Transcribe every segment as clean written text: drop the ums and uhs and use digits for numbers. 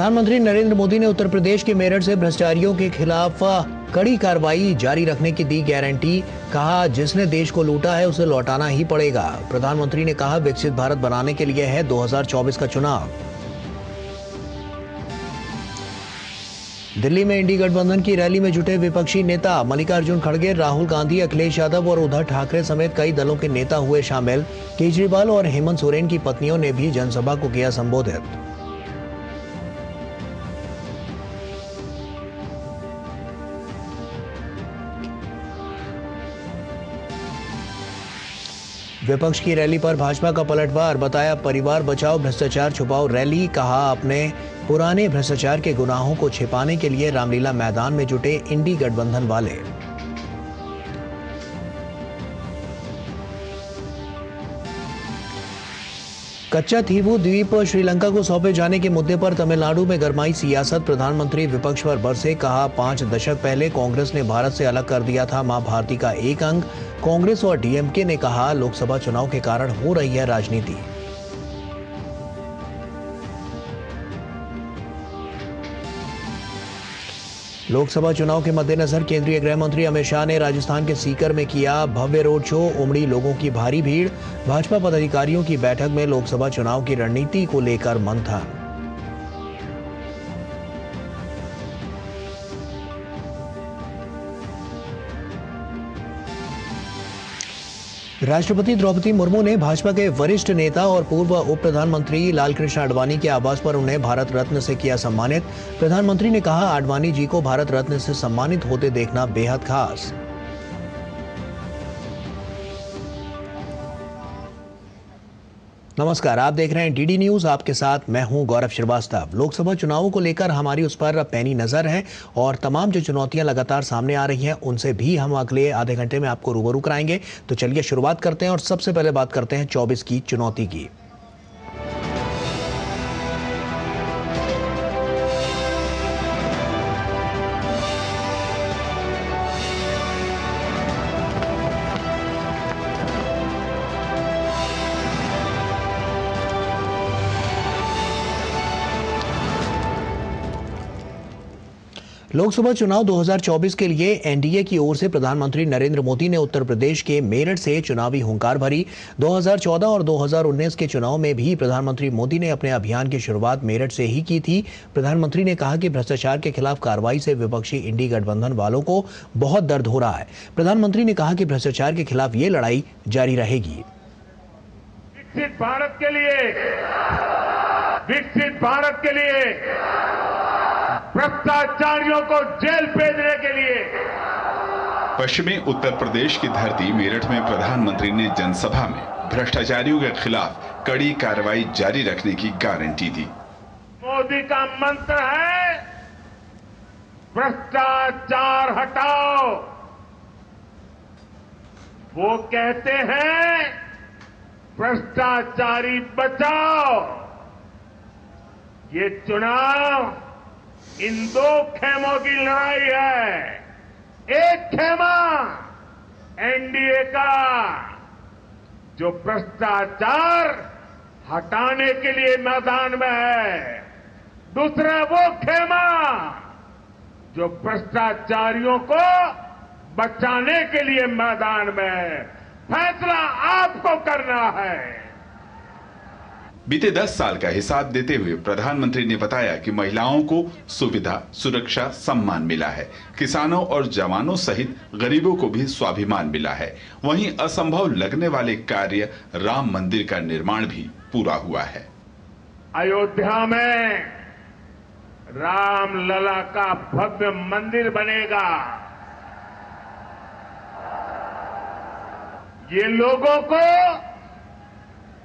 प्रधानमंत्री नरेंद्र मोदी ने उत्तर प्रदेश के मेरठ से भ्रष्टाचारियों के खिलाफ कड़ी कार्रवाई जारी रखने की दी गारंटी। कहा, जिसने देश को लूटा है उसे लौटाना ही पड़ेगा। प्रधानमंत्री ने कहा, विकसित भारत बनाने के लिए है 2024 का चुनाव। दिल्ली में इंडी गठबंधन की रैली में जुटे विपक्षी नेता मल्लिकार्जुन खड़गे, राहुल गांधी, अखिलेश यादव और उद्धव ठाकरे समेत कई दलों के नेता हुए शामिल। केजरीवाल और हेमंत सोरेन की पत्नियों ने भी जनसभा को किया संबोधित। विपक्ष की रैली पर भाजपा का पलटवार, बताया परिवार बचाओ भ्रष्टाचार छुपाओ रैली। कहा, अपने पुराने भ्रष्टाचार के गुनाहों को छिपाने के लिए रामलीला मैदान में जुटे इंडी गठबंधन वाले। कच्चा थीवू द्वीप श्रीलंका को सौंपे जाने के मुद्दे पर तमिलनाडु में गरमाई सियासत। प्रधानमंत्री विपक्ष पर बरसे। कहा, 5 दशक पहले कांग्रेस ने भारत से अलग कर दिया था मां भारती का एक अंग। कांग्रेस और डीएमके ने कहा, लोकसभा चुनाव के कारण हो रही है राजनीति। लोकसभा चुनाव के मद्देनजर केंद्रीय गृह मंत्री अमित शाह ने राजस्थान के सीकर में किया भव्य रोड शो। उमड़ी लोगों की भारी भीड़। भाजपा पदाधिकारियों की बैठक में लोकसभा चुनाव की रणनीति को लेकर मंथन। राष्ट्रपति द्रौपदी मुर्मू ने भाजपा के वरिष्ठ नेता और पूर्व उप प्रधानमंत्री लालकृष्ण आडवाणी के आवास पर उन्हें भारत रत्न से किया सम्मानित। प्रधानमंत्री ने कहा, आडवाणी जी को भारत रत्न से सम्मानित होते देखना बेहद खास। नमस्कार, आप देख रहे हैं डीडी न्यूज। आपके साथ मैं हूं गौरव श्रीवास्तव। लोकसभा चुनावों को लेकर हमारी उस पर पैनी नजर है और तमाम जो चुनौतियां लगातार सामने आ रही हैं उनसे भी हम अगले आधे घंटे में आपको रूबरू कराएंगे। तो चलिए शुरुआत करते हैं और सबसे पहले बात करते हैं 24 की चुनौती की। लोकसभा चुनाव 2024 के लिए एनडीए की ओर से प्रधानमंत्री नरेंद्र मोदी ने उत्तर प्रदेश के मेरठ से चुनावी हुंकार भरी। 2014 और 2019 के चुनाव में भी प्रधानमंत्री मोदी ने अपने अभियान की शुरुआत मेरठ से ही की थी। प्रधानमंत्री ने कहा कि भ्रष्टाचार के खिलाफ कार्रवाई से विपक्षी इंडी गठबंधन वालों को बहुत दर्द हो रहा है। प्रधानमंत्री ने कहा कि भ्रष्टाचार के खिलाफ ये लड़ाई जारी रहेगी। विकसित भारत के लिए भ्रष्टाचारियों को जेल भेजने के लिए पश्चिमी उत्तर प्रदेश की धरती मेरठ में प्रधानमंत्री ने जनसभा में भ्रष्टाचारियों के खिलाफ कड़ी कार्रवाई जारी रखने की गारंटी दी। मोदी का मंत्र है, भ्रष्टाचार हटाओ। वो कहते हैं, भ्रष्टाचारी बचाओ। ये चुनाव इन 2 खेमों की लड़ाई है। एक खेमा एनडीए का, जो भ्रष्टाचार हटाने के लिए मैदान में है। दूसरा वो खेमा जो भ्रष्टाचारियों को बचाने के लिए मैदान में है। फैसला आपको करना है। बीते 10 साल का हिसाब देते हुए प्रधानमंत्री ने बताया कि महिलाओं को सुविधा, सुरक्षा, सम्मान मिला है। किसानों और जवानों सहित गरीबों को भी स्वाभिमान मिला है। वहीं असंभव लगने वाले कार्य राम मंदिर का निर्माण भी पूरा हुआ है। अयोध्या में रामलला का भव्य मंदिर बनेगा। ये लोगों को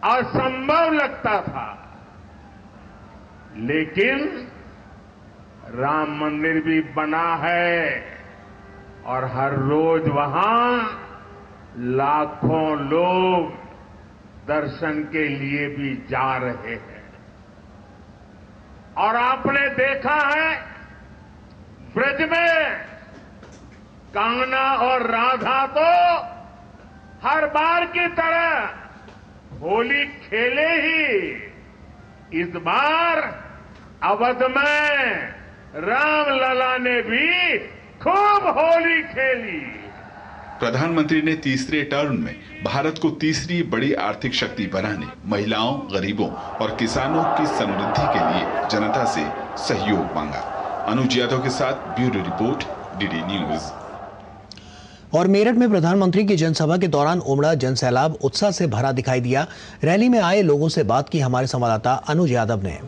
असंभव लगता था, लेकिन राम मंदिर भी बना है और हर रोज वहां लाखों लोग दर्शन के लिए भी जा रहे हैं। और आपने देखा है, ब्रज में कान्हा और राधा तो हर बार की तरह होली खेले ही। इस बार अवध में रामलला ने भी खूब होली खेली। प्रधानमंत्री ने तीसरे टर्म में भारत को तीसरी बड़ी आर्थिक शक्ति बनाने, महिलाओं, गरीबों और किसानों की समृद्धि के लिए जनता से सहयोग मांगा। अनुज यादव के साथ ब्यूरो रिपोर्ट, डीडी न्यूज। और मेरठ में प्रधानमंत्री की जनसभा के दौरान उमड़ा जनसैलाब उत्साह से भरा दिखाई दिया। रैली में आए लोगों से बात की हमारे संवाददाता अनुज यादव ने।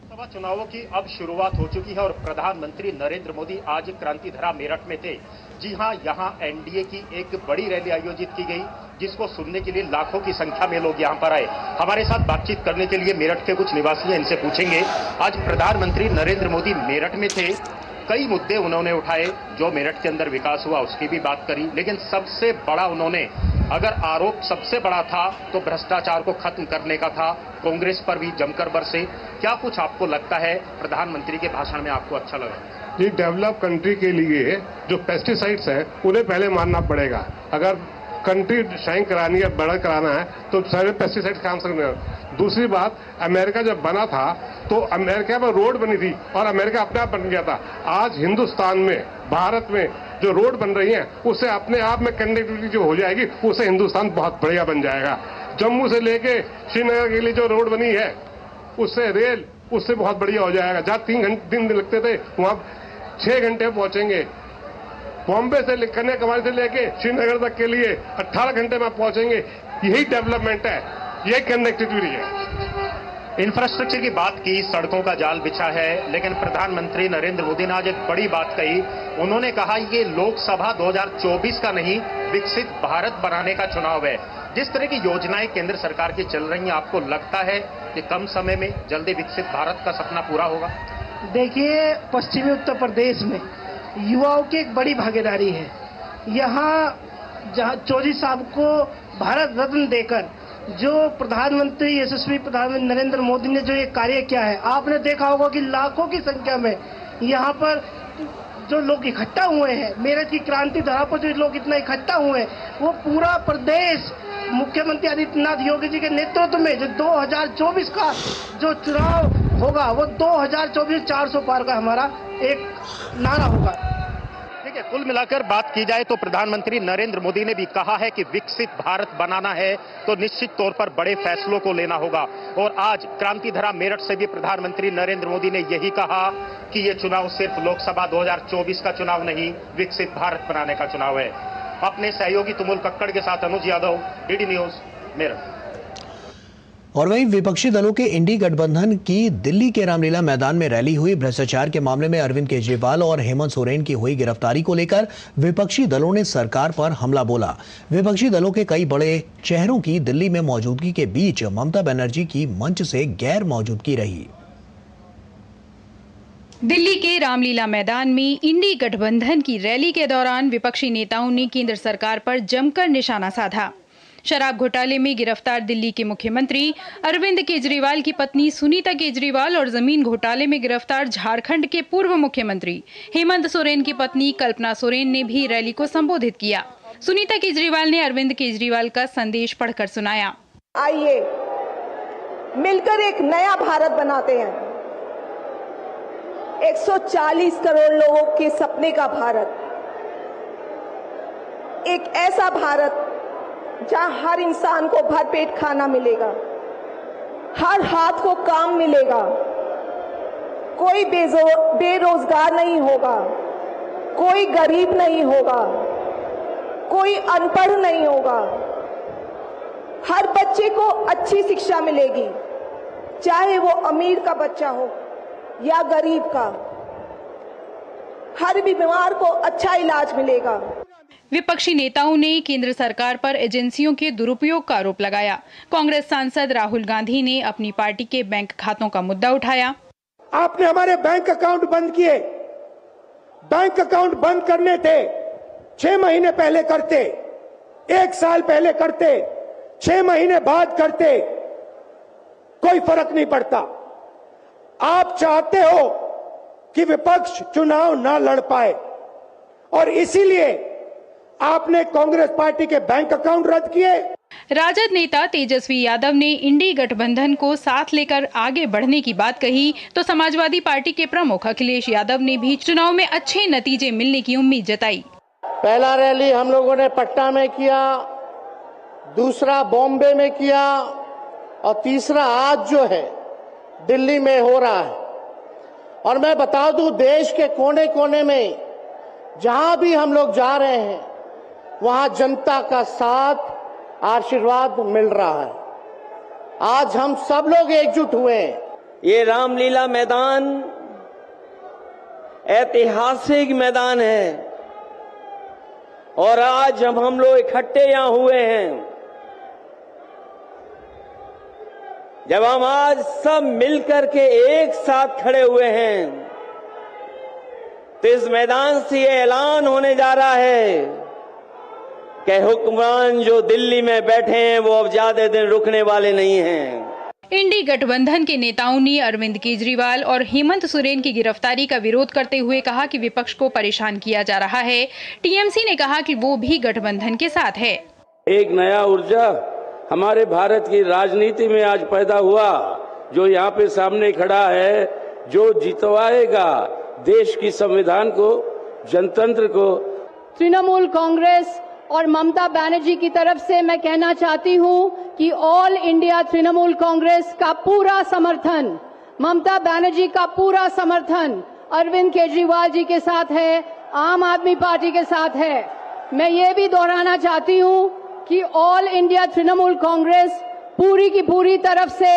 लोकसभा चुनावों की अब शुरुआत हो चुकी है और प्रधानमंत्री नरेंद्र मोदी आज क्रांतिधरा मेरठ में थे। जी हां, यहां एनडीए की एक बड़ी रैली आयोजित की गई, जिसको सुनने के लिए लाखों की संख्या में लोग यहां पर आए। हमारे साथ बातचीत करने के लिए मेरठ के कुछ निवासी हैं, इनसे पूछेंगे। आज प्रधानमंत्री नरेंद्र मोदी मेरठ में थे, कई मुद्दे उन्होंने उठाए, जो मेरठ के अंदर विकास हुआ उसकी भी बात करी, लेकिन सबसे बड़ा उन्होंने, अगर आरोप सबसे बड़ा था तो भ्रष्टाचार को खत्म करने का था। कांग्रेस पर भी जमकर बरसे। क्या कुछ आपको लगता है प्रधानमंत्री के भाषण में आपको अच्छा लगा? जी, डेवलप कंट्री के लिए जो पेस्टिसाइड्स हैं उन्हें पहले मानना पड़ेगा। अगर कंट्री शाइन करानी है, बड़ा कराना है तो सारे पेस्टिसाइड काम सकते। दूसरी बात, अमेरिका जब बना था तो अमेरिका में रोड बनी थी और अमेरिका अपने आप बन गया था। आज हिंदुस्तान में, भारत में जो रोड बन रही है उससे अपने आप में कनेक्टिविटी जो हो जाएगी, उससे हिंदुस्तान बहुत बढ़िया बन जाएगा। जम्मू से लेके श्रीनगर के लिए जो रोड बनी है उससे रेल, उससे बहुत बढ़िया हो जाएगा। जहां 3 दिन लगते थे वहां 6 घंटे पहुंचेंगे। बॉम्बे से, कन्याकुमारी से लेके श्रीनगर तक के लिए 18 घंटे में पहुंचेंगे। यही डेवलपमेंट है, यही कनेक्टिविटी है। इंफ्रास्ट्रक्चर की बात की, सड़कों का जाल बिछा है, लेकिन प्रधानमंत्री नरेंद्र मोदी ने आज एक बड़ी बात कही। उन्होंने कहा ये लोकसभा 2024 का नहीं, विकसित भारत बनाने का चुनाव है। जिस तरह की योजनाएं केंद्र सरकार की चल रही हैं, आपको लगता है कि कम समय में जल्दी विकसित भारत का सपना पूरा होगा? देखिए, पश्चिमी उत्तर प्रदेश में युवाओं की एक बड़ी भागीदारी है। यहाँ जहाँ चौधरी साहब को भारत रत्न देकर जो प्रधानमंत्री, यशस्वी प्रधानमंत्री नरेंद्र मोदी ने जो ये कार्य किया है, आपने देखा होगा कि लाखों की संख्या में यहाँ पर जो लोग इकट्ठा हुए हैं, मेरठ की क्रांति धरा पर जो लोग इतना इकट्ठा हुए हैं, वो पूरा प्रदेश मुख्यमंत्री आदित्यनाथ योगी जी के नेतृत्व में जो 2024 का जो चुनाव होगा, वो 2024 400 पार का हमारा एक नारा होगा। ठीक है, कुल मिलाकर बात की जाए तो प्रधानमंत्री नरेंद्र मोदी ने भी कहा है कि विकसित भारत बनाना है तो निश्चित तौर पर बड़े फैसलों को लेना होगा। और आज क्रांतिधरा मेरठ से भी प्रधानमंत्री नरेंद्र मोदी ने यही कहा कि ये चुनाव सिर्फ लोकसभा 2024 का चुनाव नहीं, विकसित भारत बनाने का चुनाव है। अपने सहयोगी तुमुल कक्कड़ के साथ अनुज यादव, डीडी न्यूज, मेरठ। और वहीं विपक्षी दलों के इंडी गठबंधन की दिल्ली के रामलीला मैदान में रैली हुई। भ्रष्टाचार के मामले में अरविंद केजरीवाल और हेमंत सोरेन की हुई गिरफ्तारी को लेकर विपक्षी दलों ने सरकार पर हमला बोला। विपक्षी दलों के कई बड़े चेहरों की दिल्ली में मौजूदगी के बीच ममता बनर्जी की मंच से गैर मौजूदगी रही। दिल्ली के रामलीला मैदान में इंडी गठबंधन की रैली के दौरान विपक्षी नेताओं ने केंद्र सरकार पर जमकर निशाना साधा। शराब घोटाले में गिरफ्तार दिल्ली के मुख्यमंत्री अरविंद केजरीवाल की पत्नी सुनीता केजरीवाल और जमीन घोटाले में गिरफ्तार झारखंड के पूर्व मुख्यमंत्री हेमंत सोरेन की पत्नी कल्पना सोरेन ने भी रैली को संबोधित किया। सुनीता केजरीवाल ने अरविंद केजरीवाल का संदेश पढ़कर सुनाया। आइए मिलकर एक नया भारत बनाते हैं, 140 करोड़ लोगों के सपने का भारत, एक ऐसा भारत जहां हर इंसान को भरपेट खाना मिलेगा, हर हाथ को काम मिलेगा, कोई बेरोजगार नहीं होगा, कोई गरीब नहीं होगा, कोई अनपढ़ नहीं होगा, हर बच्चे को अच्छी शिक्षा मिलेगी, चाहे वो अमीर का बच्चा हो या गरीब का, हर बीमार को अच्छा इलाज मिलेगा। विपक्षी नेताओं ने केंद्र सरकार पर एजेंसियों के दुरुपयोग का आरोप लगाया। कांग्रेस सांसद राहुल गांधी ने अपनी पार्टी के बैंक खातों का मुद्दा उठाया। आपने हमारे बैंक अकाउंट बंद किए, बैंक अकाउंट बंद करने थे, 6 महीने पहले करते, 1 साल पहले करते, 6 महीने बाद करते, कोई फर्क नहीं पड़ता। आप चाहते हो कि विपक्ष चुनाव ना लड़ पाए और इसीलिए आपने कांग्रेस पार्टी के बैंक अकाउंट रद्द किए। राजद नेता तेजस्वी यादव ने इंडी गठबंधन को साथ लेकर आगे बढ़ने की बात कही तो समाजवादी पार्टी के प्रमुख अखिलेश यादव ने भी चुनाव में अच्छे नतीजे मिलने की उम्मीद जताई। पहला रैली हम लोगों ने पटना में किया, दूसरा बॉम्बे में किया और तीसरा आज जो है दिल्ली में हो रहा है। और मैं बता दूं, देश के कोने कोने में जहां भी हम लोग जा रहे हैं वहां जनता का साथ आशीर्वाद मिल रहा है। आज हम सब लोग एकजुट हुए हैं। ये रामलीला मैदान ऐतिहासिक मैदान है और आज जब हम लोग इकट्ठे यहां हुए हैं, जब हम आज सब मिलकर के एक साथ खड़े हुए हैं, तो इस मैदान से ये ऐलान होने जा रहा है कि हुक्मरान जो दिल्ली में बैठे हैं वो अब ज्यादा दिन रुकने वाले नहीं हैं। इंडी गठबंधन के नेताओं ने अरविंद केजरीवाल और हेमंत सोरेन की गिरफ्तारी का विरोध करते हुए कहा कि विपक्ष को परेशान किया जा रहा है। टीएमसी ने कहा कि वो भी गठबंधन के साथ है। एक नया ऊर्जा हमारे भारत की राजनीति में आज पैदा हुआ, जो यहाँ पे सामने खड़ा है, जो जितवाएगा देश की संविधान को, जनतंत्र को। तृणमूल कांग्रेस और ममता बनर्जी की तरफ से मैं कहना चाहती हूं कि ऑल इंडिया तृणमूल कांग्रेस का पूरा समर्थन, ममता बनर्जी का पूरा समर्थन अरविंद केजरीवाल जी के साथ है, आम आदमी पार्टी के साथ है। मैं ये भी दोहराना चाहती हूं कि ऑल इंडिया तृणमूल कांग्रेस पूरी की पूरी तरफ से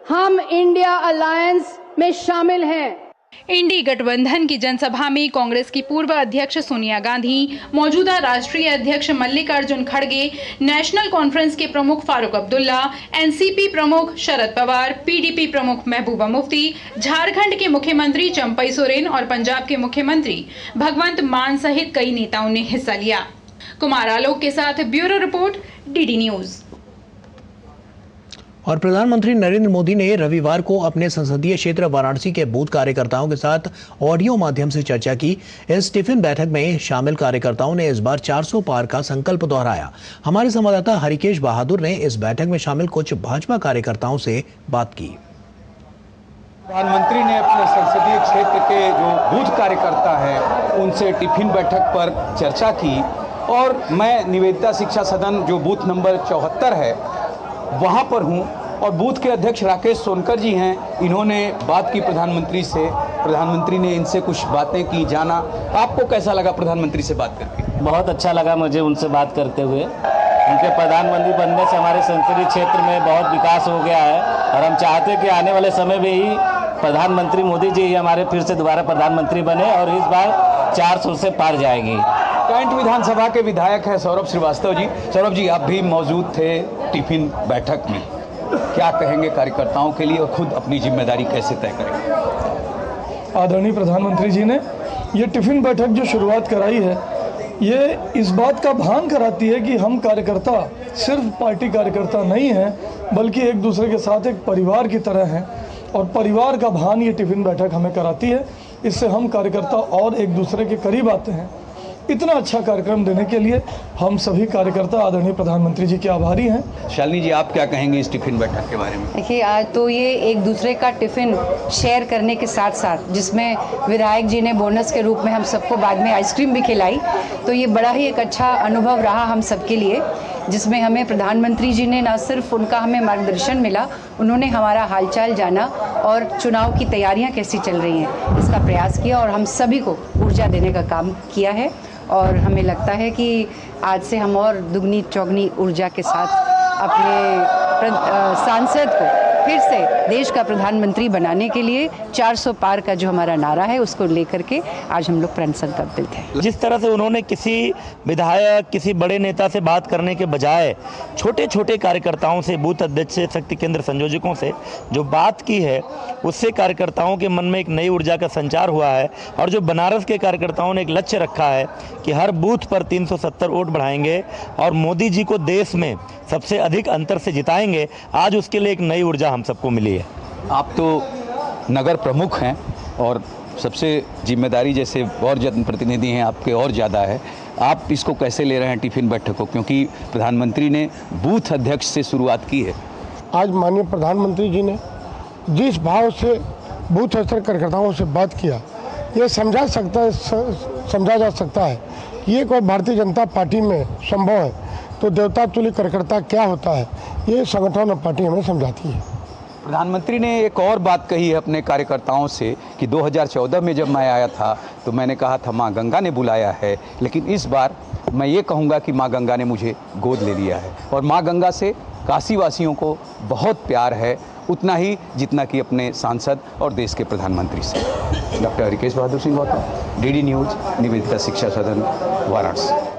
हम इंडिया अलायंस में शामिल हैं। इंडी गठबंधन की जनसभा में कांग्रेस की पूर्व अध्यक्ष सोनिया गांधी, मौजूदा राष्ट्रीय अध्यक्ष मल्लिकार्जुन खड़गे, नेशनल कॉन्फ्रेंस के प्रमुख फारूक अब्दुल्ला, एनसीपी प्रमुख शरद पवार, पीडीपी प्रमुख महबूबा मुफ्ती, झारखंड के मुख्यमंत्री चंपई सोरेन और पंजाब के मुख्यमंत्री भगवंत मान सहित कई नेताओं ने हिस्सा लिया। कुमार आलोक के साथ ब्यूरो रिपोर्ट, डीडी न्यूज। और प्रधानमंत्री नरेंद्र मोदी ने रविवार को अपने संसदीय क्षेत्र वाराणसी के बूथ कार्यकर्ताओं के साथ ऑडियो माध्यम से चर्चा की। इस टिफिन बैठक में शामिल कार्यकर्ताओं ने इस बार 400 पार का संकल्प दोहराया। हमारे संवाददाता हरिकेश बहादुर ने इस बैठक में शामिल कुछ भाजपा कार्यकर्ताओं से बात की। प्रधानमंत्री ने अपने संसदीय क्षेत्र के जो बूथ कार्यकर्ता हैं उनसे टिफिन बैठक पर चर्चा की और मैं निवेदिता शिक्षा सदन जो बूथ नंबर 74 है वहाँ पर हूँ और बूथ के अध्यक्ष राकेश सोनकर जी हैं। इन्होंने बात की प्रधानमंत्री से, प्रधानमंत्री ने इनसे कुछ बातें की, जाना। आपको कैसा लगा प्रधानमंत्री से बात करके? बहुत अच्छा लगा मुझे उनसे बात करते हुए। उनके प्रधानमंत्री बनने से हमारे संसदीय क्षेत्र में बहुत विकास हो गया है और हम चाहते हैं कि आने वाले समय में ही प्रधानमंत्री मोदी जी हमारे फिर से दोबारा प्रधानमंत्री बने और इस बार 400 से पार जाएगी। कैंट विधानसभा के विधायक हैं सौरभ श्रीवास्तव जी। सौरभ जी, आप भी मौजूद थे टिफिन बैठक में, क्या कहेंगे कार्यकर्ताओं के लिए और खुद अपनी जिम्मेदारी कैसे तय करेंगे? आदरणीय प्रधानमंत्री जी ने ये टिफिन बैठक जो शुरुआत कराई है, ये इस बात का भान कराती है कि हम कार्यकर्ता सिर्फ पार्टी कार्यकर्ता नहीं हैं, बल्कि एक दूसरे के साथ एक परिवार की तरह हैं और परिवार का भान ये टिफिन बैठक हमें कराती है। इससे हम कार्यकर्ता और एक दूसरे के करीब आते हैं। इतना अच्छा कार्यक्रम देने के लिए हम सभी कार्यकर्ता आदरणीय प्रधानमंत्री जी के आभारी हैं। शालिनी जी, आप क्या कहेंगे इस टिफिन बैठक के बारे में? देखिए, आज तो ये एक दूसरे का टिफिन शेयर करने के साथ साथ जिसमें विधायक जी ने बोनस के रूप में हम सबको बाद में आइसक्रीम भी खिलाई, तो ये बड़ा ही एक अच्छा अनुभव रहा हम सबके लिए, जिसमें हमें प्रधानमंत्री जी ने न सिर्फ उनका हमें मार्गदर्शन मिला, उन्होंने हमारा हालचाल जाना और चुनाव की तैयारियां कैसी चल रही हैं इसका प्रयास किया और हम सभी को ऊर्जा देने का काम किया है। और हमें लगता है कि आज से हम और दुगनी चौगनी ऊर्जा के साथ अपने सांसद को फिर से देश का प्रधानमंत्री बनाने के लिए 400 पार का जो हमारा नारा है उसको लेकर के आज हम लोग प्रण संकल्पित हैं। जिस तरह से उन्होंने किसी विधायक, किसी बड़े नेता से बात करने के बजाय छोटे छोटे कार्यकर्ताओं से, बूथ अध्यक्ष से, शक्ति केंद्र संयोजकों से जो बात की है, उससे कार्यकर्ताओं के मन में एक नई ऊर्जा का संचार हुआ है। और जो बनारस के कार्यकर्ताओं ने एक लक्ष्य रखा है कि हर बूथ पर 370 वोट बढ़ाएंगे और मोदी जी को देश में सबसे अधिक अंतर से जिताएंगे, आज उसके लिए एक नई ऊर्जा हम सबको मिली है। आप तो नगर प्रमुख हैं और सबसे जिम्मेदारी जैसे और जनप्रतिनिधि हैं आपके और ज़्यादा है, आप इसको कैसे ले रहे हैं टिफिन बैठक को, क्योंकि प्रधानमंत्री ने बूथ अध्यक्ष से शुरुआत की है। आज माननीय प्रधानमंत्री जी ने जिस भाव से बूथ स्तर कार्यकर्ताओं से बात किया, ये समझा जा सकता है कि ये कोई भारतीय जनता पार्टी में संभव है तो देवता तुल्य कार्यकर्ता क्या होता है, ये संगठन और पार्टी हमें समझाती है। प्रधानमंत्री ने एक और बात कही है अपने कार्यकर्ताओं से कि 2014 में जब मैं आया था तो मैंने कहा था माँ गंगा ने बुलाया है, लेकिन इस बार मैं ये कहूँगा कि माँ गंगा ने मुझे गोद ले लिया है और माँ गंगा से काशी वासियों को बहुत प्यार है, उतना ही जितना कि अपने सांसद और देश के प्रधानमंत्री से। Doctor Harikesh Bahadur Singh Gautam, DD news, Nivedita शिक्षा सदन, वाराणसी।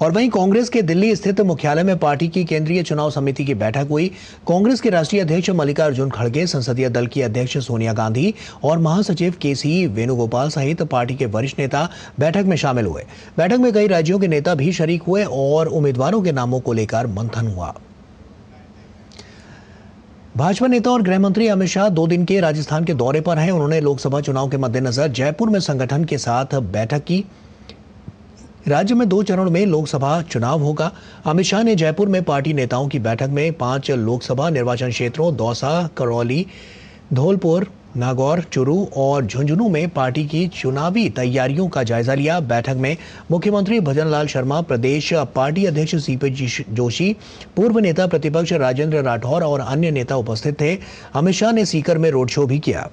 और वहीं कांग्रेस के दिल्ली स्थित मुख्यालय में पार्टी की केंद्रीय चुनाव समिति की बैठक हुई। कांग्रेस के राष्ट्रीय अध्यक्ष मल्लिकार्जुन खड़गे, संसदीय दल की अध्यक्ष सोनिया गांधी और महासचिव केसी वेणुगोपाल सहित पार्टी के वरिष्ठ नेता बैठक में शामिल हुए। बैठक में कई राज्यों के नेता भी शरीक हुए और उम्मीदवारों के नामों को लेकर मंथन हुआ। भाजपा नेता और गृह मंत्री अमित शाह 2 दिन के राजस्थान के दौरे पर हैं। उन्होंने लोकसभा चुनाव के मद्देनजर जयपुर में संगठन के साथ बैठक की। राज्य में 2 चरण में लोकसभा चुनाव होगा। अमित शाह ने जयपुर में पार्टी नेताओं की बैठक में 5 लोकसभा निर्वाचन क्षेत्रों दौसा, करौली, धौलपुर, नागौर, चुरू और झुंझुनू में पार्टी की चुनावी तैयारियों का जायजा लिया। बैठक में मुख्यमंत्री भजनलाल शर्मा, प्रदेश पार्टी अध्यक्ष सीपी जोशी, पूर्व नेता प्रतिपक्ष राजेंद्र राठौर और अन्य नेता उपस्थित थे। अमित शाह ने सीकर में रोड शो भी किया।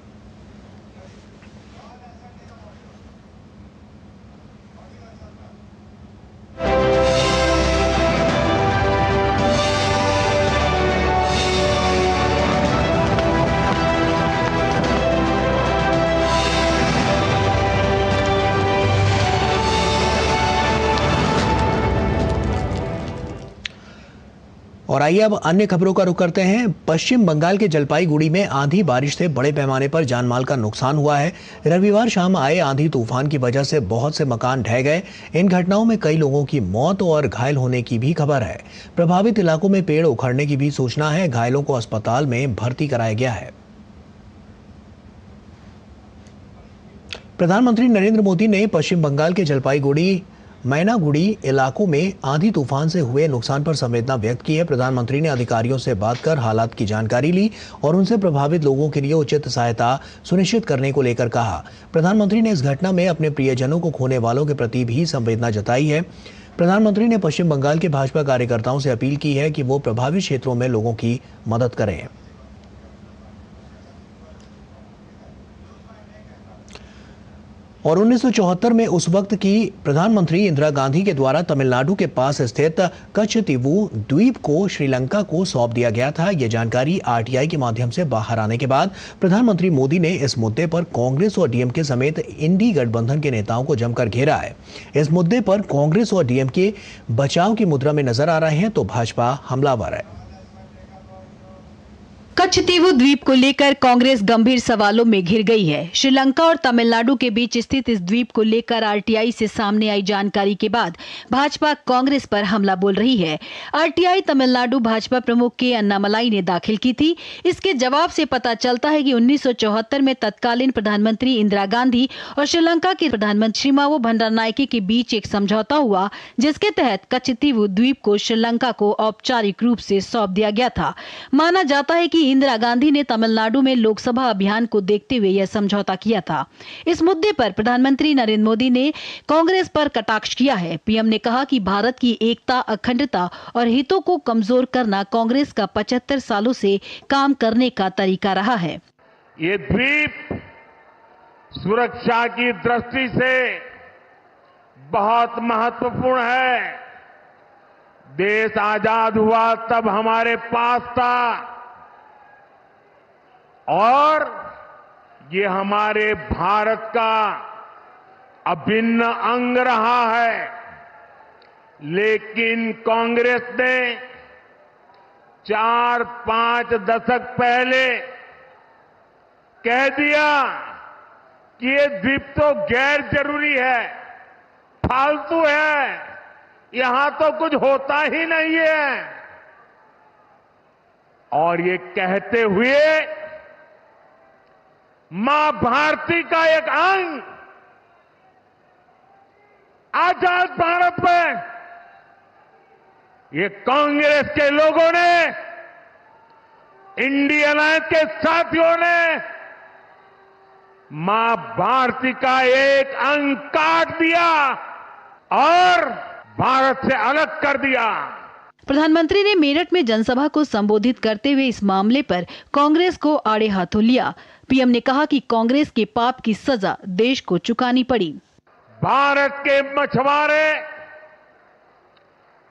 और आइए अब अन्य खबरों का रुख करते हैं। पश्चिम बंगाल के जलपाईगुड़ी में आंधी बारिश से बड़े पैमाने पर जानमाल का नुकसान हुआ है। रविवार शाम आए आंधी तूफान की वजह से बहुत से मकान ढह गए। इन घटनाओं में कई लोगों की मौत और घायल होने की भी खबर है। प्रभावित इलाकों में पेड़ उखड़ने की भी सूचना है। घायलों को अस्पताल में भर्ती कराया गया है। प्रधानमंत्री नरेंद्र मोदी ने पश्चिम बंगाल के जलपाईगुड़ी, मैनागुड़ी इलाकों में आंधी तूफान से हुए नुकसान पर संवेदना व्यक्त की है। प्रधानमंत्री ने अधिकारियों से बात कर हालात की जानकारी ली और उनसे प्रभावित लोगों के लिए उचित सहायता सुनिश्चित करने को लेकर कहा। प्रधानमंत्री ने इस घटना में अपने प्रियजनों को खोने वालों के प्रति भी संवेदना जताई है। प्रधानमंत्री ने पश्चिम बंगाल के भाजपा कार्यकर्ताओं से अपील की है कि वो प्रभावित क्षेत्रों में लोगों की मदद करें। और 1974 में उस वक्त की प्रधानमंत्री इंदिरा गांधी के द्वारा तमिलनाडु के पास स्थित कच्छतीवु द्वीप को श्रीलंका को सौंप दिया गया था। यह जानकारी आरटीआई के माध्यम से बाहर आने के बाद प्रधानमंत्री मोदी ने इस मुद्दे पर कांग्रेस और डीएमके समेत इंडी गठबंधन के नेताओं को जमकर घेरा है। इस मुद्दे पर कांग्रेस और डीएमके बचाव की मुद्रा में नजर आ रहे हैं तो भाजपा हमलावर है। कच्छतीवु द्वीप को लेकर कांग्रेस गंभीर सवालों में घिर गई है। श्रीलंका और तमिलनाडु के बीच स्थित इस द्वीप को लेकर आरटीआई से सामने आई जानकारी के बाद भाजपा कांग्रेस पर हमला बोल रही है। आरटीआई तमिलनाडु भाजपा प्रमुख के अन्नामलाई ने दाखिल की थी। इसके जवाब से पता चलता है कि 1974 में तत्कालीन प्रधानमंत्री इंदिरा गांधी और श्रीलंका के प्रधानमंत्री श्रीमावो भंडारनायके के बीच एक समझौता हुआ, जिसके तहत कच्छतीवु द्वीप को श्रीलंका को औपचारिक रूप से सौंप दिया गया था। माना जाता है कि इंदिरा गांधी ने तमिलनाडु में लोकसभा अभियान को देखते हुए यह समझौता किया था। इस मुद्दे पर प्रधानमंत्री नरेंद्र मोदी ने कांग्रेस पर कटाक्ष किया है। पीएम ने कहा कि भारत की एकता, अखंडता और हितों को कमजोर करना कांग्रेस का 75 सालों से काम करने का तरीका रहा है। ये द्वीप सुरक्षा की दृष्टि से बहुत महत्वपूर्ण है। देश आजाद हुआ तब हमारे पास था और ये हमारे भारत का अभिन्न अंग रहा है। लेकिन कांग्रेस ने 4-5 दशक पहले कह दिया कि ये द्वीप तो गैर जरूरी है, फालतू है, यहां तो कुछ होता ही नहीं है। और ये कहते हुए मां भारती का एक अंग आजाद भारत में ये कांग्रेस के लोगों ने, इंडियन अलायंस के साथियों ने मां भारती का एक अंग काट दिया और भारत से अलग कर दिया। प्रधानमंत्री ने मेरठ में जनसभा को संबोधित करते हुए इस मामले पर कांग्रेस को आड़े हाथों लिया। पीएम ने कहा कि कांग्रेस के पाप की सजा देश को चुकानी पड़ी। भारत के मछुआरे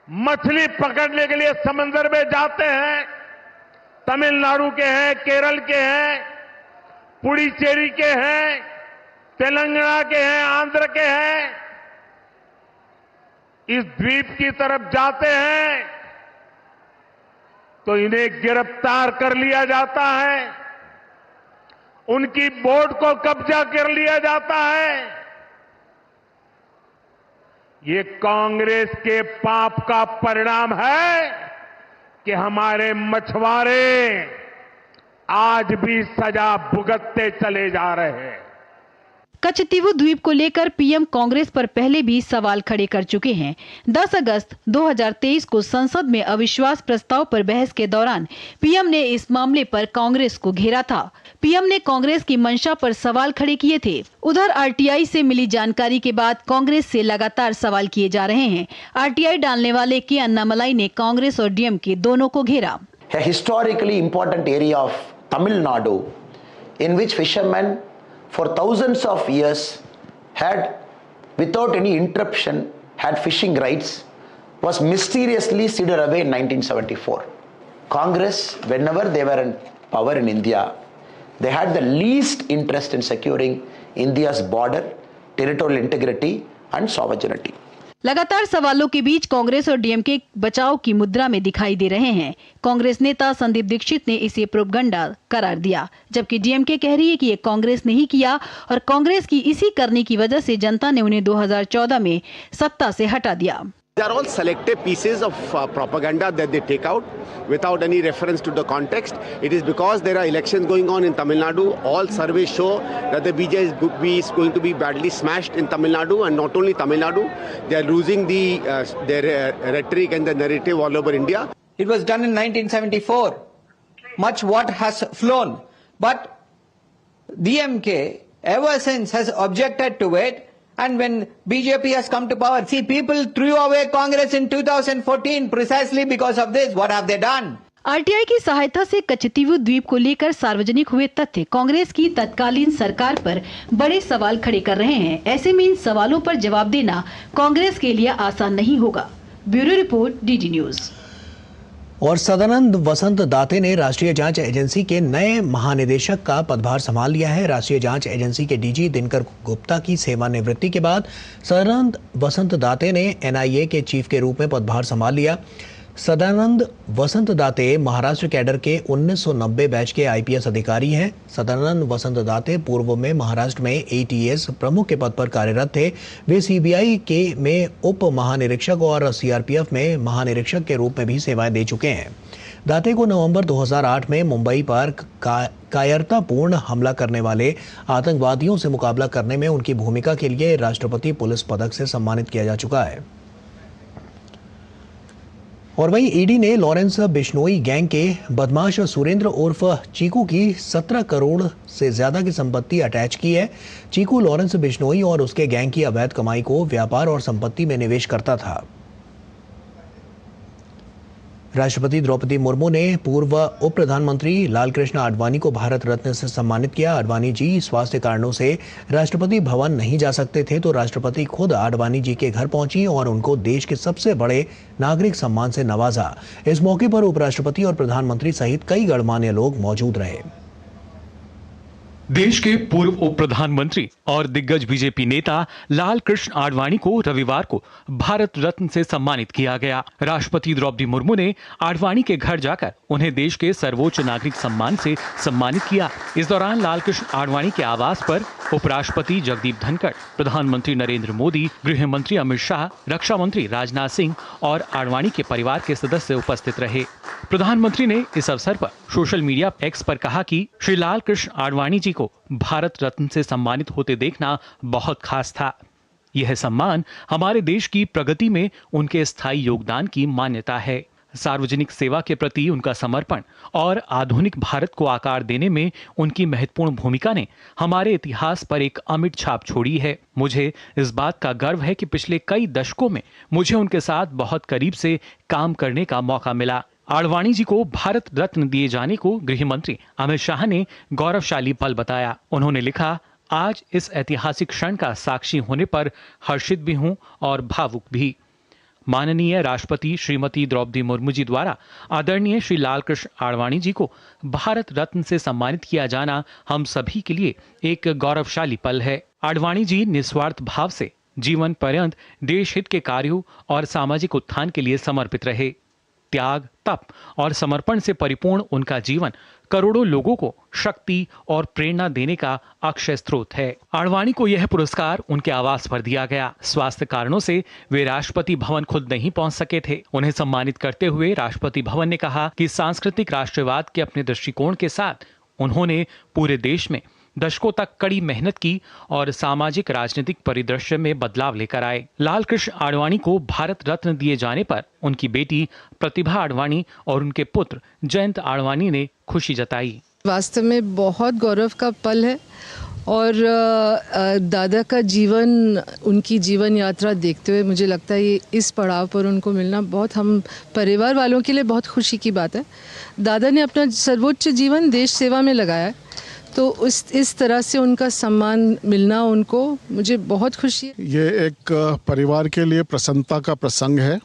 मछली पकड़ने के लिए समंदर में जाते हैं, तमिलनाडु के हैं, केरल के हैं, पुडुचेरी के हैं, तेलंगाना के हैं, आंध्र के हैं, इस द्वीप की तरफ जाते हैं तो इन्हें गिरफ्तार कर लिया जाता है, उनकी बोट को कब्जा कर लिया जाता है। ये कांग्रेस के पाप का परिणाम है कि हमारे मछुआरे आज भी सजा भुगतते चले जा रहे हैं। कच्छतीवु द्वीप को लेकर पीएम कांग्रेस पर पहले भी सवाल खड़े कर चुके हैं। 10 अगस्त 2023 को संसद में अविश्वास प्रस्ताव पर बहस के दौरान पीएम ने इस मामले पर कांग्रेस को घेरा था। पीएम ने कांग्रेस की मंशा पर सवाल खड़े किए थे। उधर आरटीआई से मिली जानकारी के बाद कांग्रेस से लगातार सवाल किए जा रहे हैं। आरटीआई डालने वाले के अन्नामलाई ने कांग्रेस और डीएमके दोनों को घेरा। Historically important area of Tamil Nadu in which fisherman for thousands of years had, without any interruption, had fishing rights, was mysteriously seeded away in 1974. Congress, whenever they were in power in India, they had the least interest in securing India's border, territorial integrity and sovereignty. लगातार सवालों के बीच कांग्रेस और DMK बचाव की मुद्रा में दिखाई दे रहे हैं। कांग्रेस नेता संदीप दीक्षित ने इसे प्रोपगंडा करार दिया, जबकि डीएमके कह रही है कि ये कांग्रेस ने ही किया और कांग्रेस की इसी करने की वजह से जनता ने उन्हें 2014 में सत्ता से हटा दिया। They are all selective pieces of propaganda that they take out without any reference to the context. It is because there are elections going on in Tamil Nadu. All surveys show that the BJP is going to be badly smashed in Tamil Nadu, and not only Tamil Nadu, they are losing their rhetoric and the narrative all over India. It was done in 1974. Much what has flown, but DMK ever since has objected to it. And when BJP has come to power, see, people threw away Congress in 2014 precisely because of this. What have they done? RTI की सहायता से कच्छतीवु द्वीप को लेकर सार्वजनिक हुए तथ्य कांग्रेस की तत्कालीन सरकार पर बड़े सवाल खड़े कर रहे हैं। ऐसे में इन सवालों पर जवाब देना कांग्रेस के लिए आसान नहीं होगा। Bureau report, DD news. और सदानंद वसंत दाते ने राष्ट्रीय जांच एजेंसी के नए महानिदेशक का पदभार संभाल लिया है। राष्ट्रीय जांच एजेंसी के डीजी दिनकर गुप्ता की सेवानिवृत्ति के बाद सदानंद वसंत दाते ने एनआईए के चीफ के रूप में पदभार संभाल लिया। सदानंद वसंत दाते महाराष्ट्र कैडर के 1990 बैच के आईपीएस अधिकारी हैं। सदानंद वसंत दाते पूर्व में महाराष्ट्र में एटीएस प्रमुख के पद पर कार्यरत थे। वे सीबीआई के में उप महानिरीक्षक और सीआरपीएफ में महानिरीक्षक के रूप में भी सेवाएं दे चुके हैं। दाते को नवंबर 2008 में मुंबई पर कायरतापूर्ण हमला करने वाले आतंकवादियों से मुकाबला करने में उनकी भूमिका के लिए राष्ट्रपति पुलिस पदक से सम्मानित किया जा चुका है। और वहीं ईडी ने लॉरेंस बिश्नोई गैंग के बदमाश सुरेंद्र उर्फ चीकू की 17 करोड़ से ज्यादा की संपत्ति अटैच की है। चीकू लॉरेंस बिश्नोई और उसके गैंग की अवैध कमाई को व्यापार और संपत्ति में निवेश करता था। राष्ट्रपति द्रौपदी मुर्मू ने पूर्व उप प्रधानमंत्री लालकृष्ण आडवाणी को भारत रत्न से सम्मानित किया। आडवाणी जी स्वास्थ्य कारणों से राष्ट्रपति भवन नहीं जा सकते थे, तो राष्ट्रपति खुद आडवाणी जी के घर पहुंची और उनको देश के सबसे बड़े नागरिक सम्मान से नवाजा। इस मौके पर उपराष्ट्रपति और प्रधानमंत्री सहित कई गणमान्य लोग मौजूद रहे। देश के पूर्व उप प्रधानमंत्री और दिग्गज बीजेपी नेता लालकृष्ण आडवाणी को रविवार को भारत रत्न से सम्मानित किया गया। राष्ट्रपति द्रौपदी मुर्मू ने आडवाणी के घर जाकर उन्हें देश के सर्वोच्च नागरिक सम्मान से सम्मानित किया। इस दौरान लालकृष्ण आडवाणी के आवास पर उपराष्ट्रपति जगदीप धनखड़, प्रधानमंत्री नरेंद्र मोदी, गृह मंत्री अमित शाह, रक्षा मंत्री राजनाथ सिंह और आडवाणी के परिवार के सदस्य उपस्थित रहे। प्रधानमंत्री ने इस अवसर पर सोशल मीडिया एक्स पर कहा कि श्री लालकृष्ण आडवाणी जी को भारत रत्न से सम्मानित होते देखना बहुत खास था। यह सम्मान हमारे देश की प्रगति में उनके स्थायी योगदान की मान्यता है। सार्वजनिक सेवा के प्रति उनका समर्पण और आधुनिक भारत को आकार देने में उनकी महत्वपूर्ण भूमिका ने हमारे इतिहास पर एक अमिट छाप छोड़ी है। मुझे इस बात का गर्व है कि पिछले कई दशकों में मुझे उनके साथ बहुत करीब से काम करने का मौका मिला। आडवाणी जी को भारत रत्न दिए जाने को गृह मंत्री अमित शाह ने गौरवशाली पल बताया। उन्होंने लिखा, आज इस ऐतिहासिक क्षण का साक्षी होने पर हर्षित भी हूं और भावुक भी। माननीय राष्ट्रपति श्रीमती द्रौपदी मुर्मू जी द्वारा आदरणीय श्री लालकृष्ण आडवाणी जी को भारत रत्न से सम्मानित किया जाना हम सभी के लिए एक गौरवशाली पल है। आडवाणी जी निस्वार्थ भाव से जीवन पर्यंत देश हित के कार्यों और सामाजिक उत्थान के लिए समर्पित रहे। त्याग, तप और समर्पण से परिपूर्ण उनका जीवन करोड़ों लोगों को शक्ति और प्रेरणा देने का अक्षय स्रोत है। आडवाणी को यह पुरस्कार उनके आवास पर दिया गया। स्वास्थ्य कारणों से वे राष्ट्रपति भवन खुद नहीं पहुंच सके थे। उन्हें सम्मानित करते हुए राष्ट्रपति भवन ने कहा कि सांस्कृतिक राष्ट्रवाद के अपने दृष्टिकोण के साथ उन्होंने पूरे देश में दशकों तक कड़ी मेहनत की और सामाजिक राजनीतिक परिदृश्य में बदलाव लेकर आए। लालकृष्ण आडवाणी को भारत रत्न दिए जाने पर उनकी बेटी प्रतिभा आडवाणी और उनके पुत्र जयंत आडवाणी ने खुशी जताई। वास्तव में बहुत गौरव का पल है और दादा का जीवन, उनकी जीवन यात्रा देखते हुए मुझे लगता है ये इस पड़ाव पर उनको मिलना बहुत, हम परिवार वालों के लिए बहुत खुशी की बात है। दादा ने अपना सर्वोच्च जीवन देश सेवा में लगाया है, तो इस तरह से उनका सम्मान मिलना उनको, मुझे बहुत खुशी है। ये एक परिवार के लिए प्रसन्नता का प्रसंग है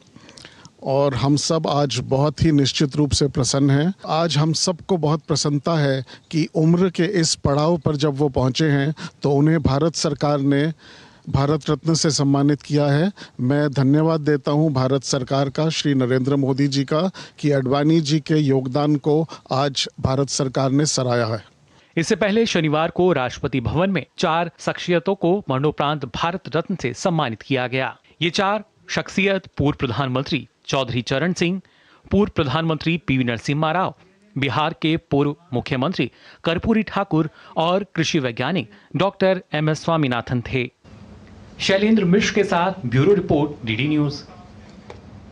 और हम सब आज बहुत ही निश्चित रूप से प्रसन्न हैं। आज हम सबको बहुत प्रसन्नता है कि उम्र के इस पड़ाव पर जब वो पहुंचे हैं तो उन्हें भारत सरकार ने भारत रत्न से सम्मानित किया है। मैं धन्यवाद देता हूं भारत सरकार का, श्री नरेंद्र मोदी जी का, कि आडवाणी जी के योगदान को आज भारत सरकार ने सराहा है। इससे पहले शनिवार को राष्ट्रपति भवन में 4 शख्सियतों को मरणोपरांत भारत रत्न से सम्मानित किया गया। ये 4 शख्सियत पूर्व प्रधानमंत्री चौधरी चरण सिंह, पूर्व प्रधानमंत्री पीवी नरसिम्हा राव, बिहार के पूर्व मुख्यमंत्री कर्पूरी ठाकुर और कृषि वैज्ञानिक डॉक्टर MS स्वामीनाथन थे। शैलेंद्र मिश्र के साथ ब्यूरो रिपोर्ट, DD न्यूज।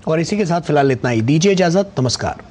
और इसी के साथ फिलहाल इतना ही। दीजिए इजाजत, नमस्कार।